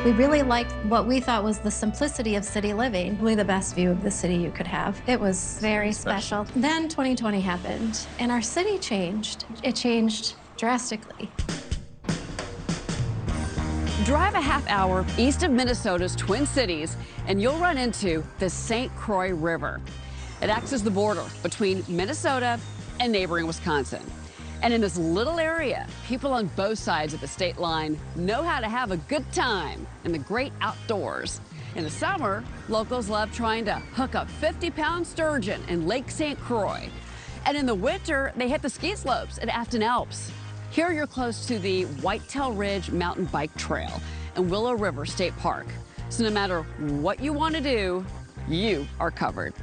We really liked what we thought was the simplicity of city living, really the best view of the city you could have. It was very special. Then 2020 happened, and our city changed. It changed drastically. Drive a half hour east of Minnesota's Twin Cities, and you'll run into the St. Croix River. It acts as the border between Minnesota and neighboring Wisconsin. And in this little area, people on both sides of the state line know how to have a good time in the great outdoors. In the summer, locals love trying to hook up 50-pound sturgeon in Lake St. Croix. And in the winter, they hit the ski slopes at Afton Alps. Here you're close to the Whitetail Ridge Mountain Bike Trail and Willow River State Park. So no matter what you want to do, you are covered.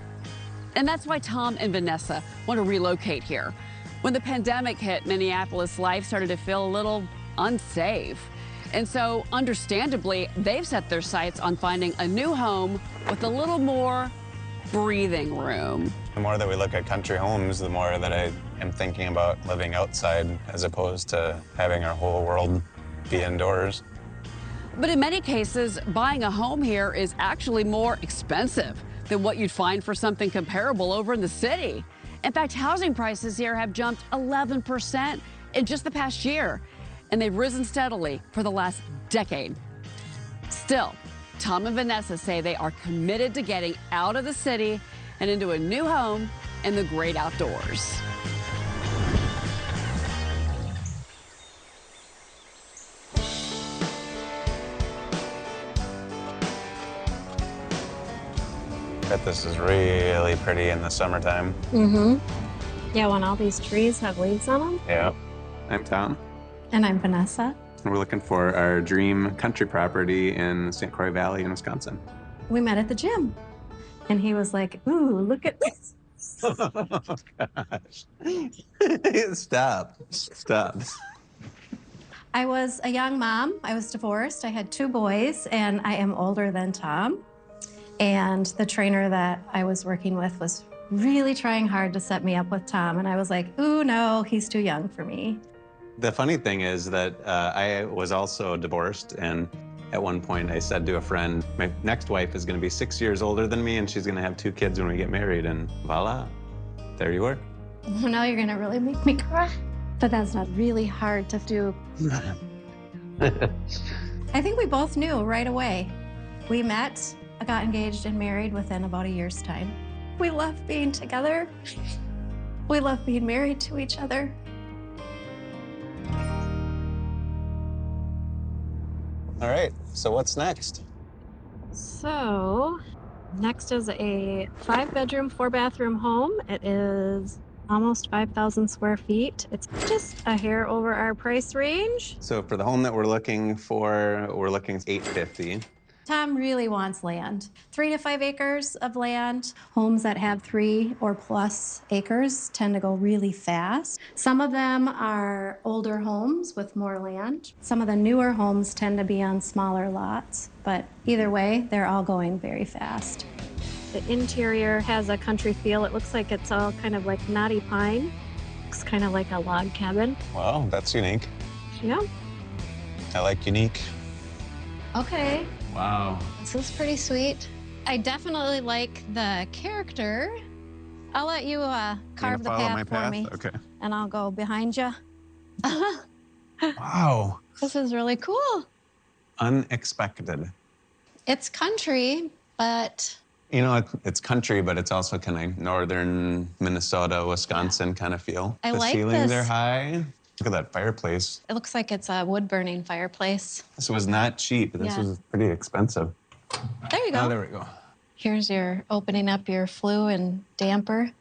And that's why Tom and Vanessa want to relocate here. When the pandemic hit, Minneapolis life started to feel a little unsafe. And so, understandably, they've set their sights on finding a new home with a little more breathing room. The more that we look at country homes, the more that I am thinking about living outside as opposed to having our whole world be indoors. But in many cases, buying a home here is actually more expensive than what you'd find for something comparable over in the city. In fact, housing prices here have jumped 11% in just the past year, and they've risen steadily for the last decade. Still, Tom and Vanessa say they are committed to getting out of the city and into a new home in the great outdoors. I bet this is really pretty in the summertime. Mm-hmm. Yeah, when all these trees have leaves on them. Yeah. I'm Tom. And I'm Vanessa. And we're looking for our dream country property in St. Croix Valley in Wisconsin. We met at the gym, and he was like, ooh, look at this. Oh, gosh. Stop. I was a young mom. I was divorced. I had 2 boys, and I am older than Tom. And the trainer that I was working with was really trying hard to set me up with Tom. And I was like, ooh, no, he's too young for me. The funny thing is that I was also divorced, and at one point I said to a friend, my next wife is going to be 6 years older than me, and she's going to have 2 kids when we get married, and voila, there you were. Now you're going to really make me cry. But that's not really hard to do. I think we both knew right away. We met, got engaged and married within about a year's time. We love being together. We love being married to each other. All right, so what's next? So, next is a 5-bedroom, 4-bathroom home. It is almost 5,000 square feet. It's just a hair over our price range. So for the home that we're looking for, we're looking $850,000. Tom really wants land. 3 to 5 acres of land. Homes that have 3 or plus acres tend to go really fast. Some of them are older homes with more land. Some of the newer homes tend to be on smaller lots. But either way, they're all going very fast. The interior has a country feel. It looks like it's all kind of like knotty pine. Looks kind of like a log cabin. Wow, that's unique. Yeah. I like unique. Okay. Wow. This is pretty sweet. I definitely like the character. I'll let you carve the path for me. Okay. And I'll go behind you. Wow. This is really cool. Unexpected. It's country, but... You know, it's country, but it's also kind of northern Minnesota, Wisconsin kind of feel. I the like ceilings this. are high. Look at that fireplace. It looks like it's a wood-burning fireplace. This was not cheap. This Yeah. was pretty expensive. There you go. Oh, there we go. Here's your opening up your flue and damper.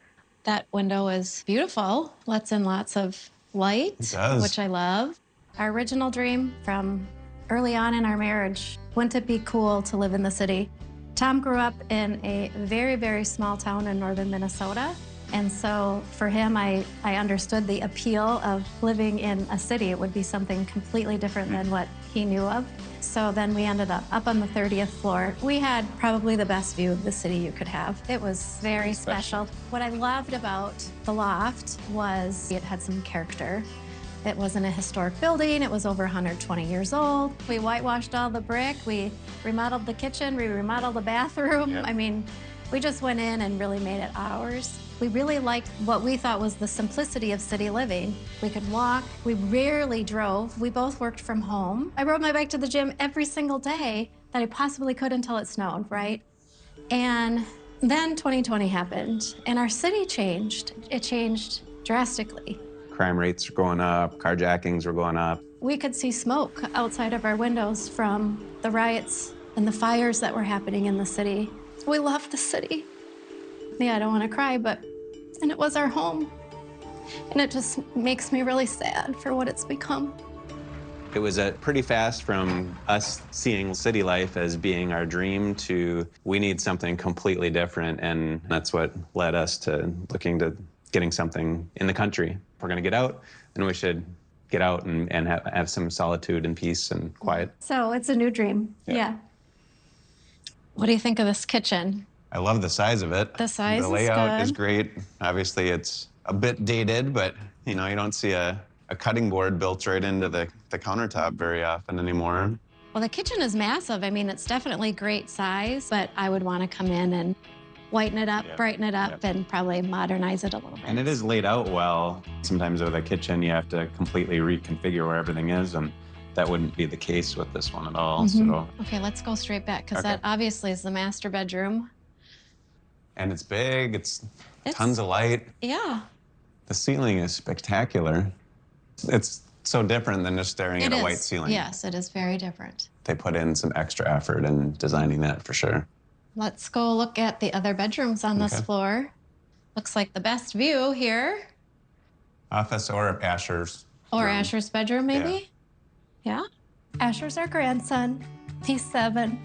That window is beautiful. Lets in lots of light, It does. which I love. Our original dream from early on in our marriage, wouldn't it be cool to live in the city? Tom grew up in a very, very small town in northern Minnesota. And so for him, I understood the appeal of living in a city. It would be something completely different than what he knew of. So then we ended up on the 30th floor. We had probably the best view of the city you could have. It was very special. What I loved about the loft was it had some character. It wasn't a historic building. It was over 120 years old. We whitewashed all the brick. We remodeled the kitchen. We remodeled the bathroom. Yep. I mean, we just went in and really made it ours. We really liked what we thought was the simplicity of city living. We could walk. We rarely drove. We both worked from home. I rode my bike to the gym every single day that I possibly could until it snowed, right? And then 2020 happened, and our city changed. It changed drastically. Crime rates were going up, carjackings were going up. We could see smoke outside of our windows from the riots and the fires that were happening in the city. We loved the city. Yeah, I don't want to cry, and it was our home. And it just makes me really sad for what it's become. It was pretty fast from us seeing city life as being our dream to we need something completely different, and that's what led us to looking to getting something in the country. If we're gonna get out, then we should get out and have some solitude and peace and quiet. So it's a new dream, yeah. What do you think of this kitchen? I love the size of it. The size The layout is is good. great. Obviously, it's a bit dated, but you don't see a cutting board built right into the countertop very often anymore. Well, the kitchen is massive. I mean, it's definitely great size, but I would want to come in and whiten it up, brighten it up, and probably modernize it a little bit. And it is laid out well. Sometimes with a kitchen, you have to completely reconfigure where everything is, and that wouldn't be the case with this one at all. So, Okay, let's go straight back, because Okay. that obviously is the master bedroom. and it's big. It's tons of light. Yeah. The ceiling is spectacular. It's so different than just staring It at a is. white ceiling. Yes, it is very different. They put in some extra effort in designing that for sure. Let's go look at the other bedrooms on this Okay. floor. Looks like the best view here. Office or Asher's. Or room. Asher's bedroom, maybe? Yeah. Asher's our grandson. He's 7.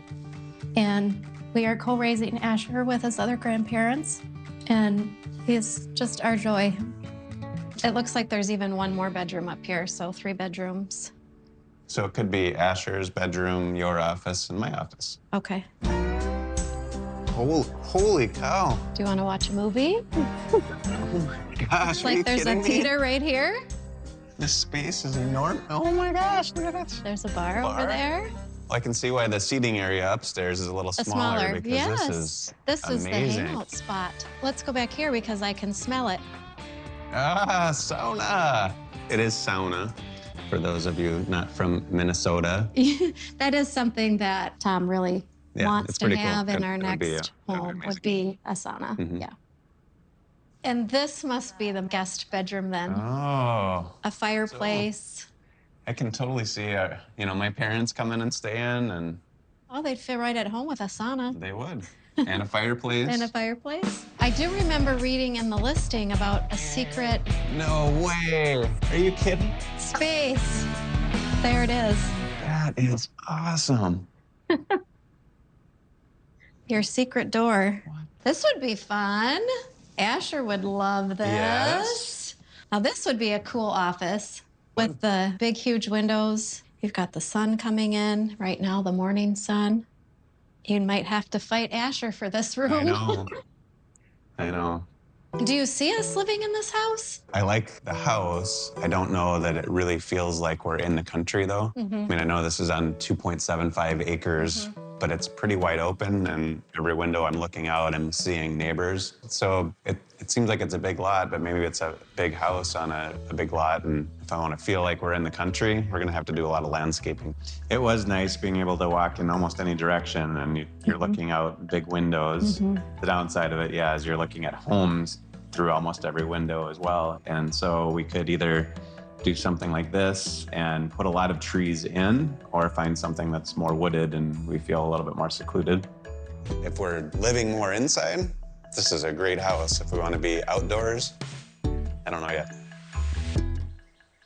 And we are co-raising Asher with his other grandparents. And he's just our joy. It looks like there's even one more bedroom up here, so 3 bedrooms. So it could be Asher's bedroom, your office, and my office. Okay. Holy cow. Do you want to watch a movie? Oh my gosh, are you Like there's a kidding me? theater right here. This space is enormous. Oh my gosh, look at it. There's a bar over there. Well, I can see why the seating area upstairs is a little smaller, because Yes. this is amazing. the hangout spot. Let's go back here because I can smell it. Ah, sauna. It is sauna, for those of you not from Minnesota. That is something that Tom really wants it's to pretty cool. have in It our would be next that would be home, amazing. would be a sauna. Mhm. Yeah. And this must be the guest bedroom then. Oh, A fireplace. I can totally see, my parents come in and stay in, and Oh, they'd fit right at home with a sauna. they would. And a fireplace. And a fireplace. I do remember reading in the listing about a secret No way. Are you kidding? space. There it is. That is awesome. Your secret door. This would be fun. Asher would love this. Yes. Now this would be a cool office with the big, huge windows. You've got the sun coming in right now, the morning sun. You might have to fight Asher for this room. I know. I know. Do you see us living in this house? I like the house. I don't know that it really feels like we're in the country, though. I mean, I know this is on 2.75 acres, but it's pretty wide open, and every window I'm looking out, I'm seeing neighbors. So it seems like it's a big lot, but maybe it's a big house on a big lot, and if I want to feel like we're in the country, we're gonna have to do a lot of landscaping. It was nice being able to walk in almost any direction, and you're looking out big windows. The downside of it, is you're looking at homes through almost every window as well. And so we could either do something like this and put a lot of trees in, or find something that's more wooded and we feel a little bit more secluded. If we're living more inside, this is a great house. If we want to be outdoors, I don't know yet.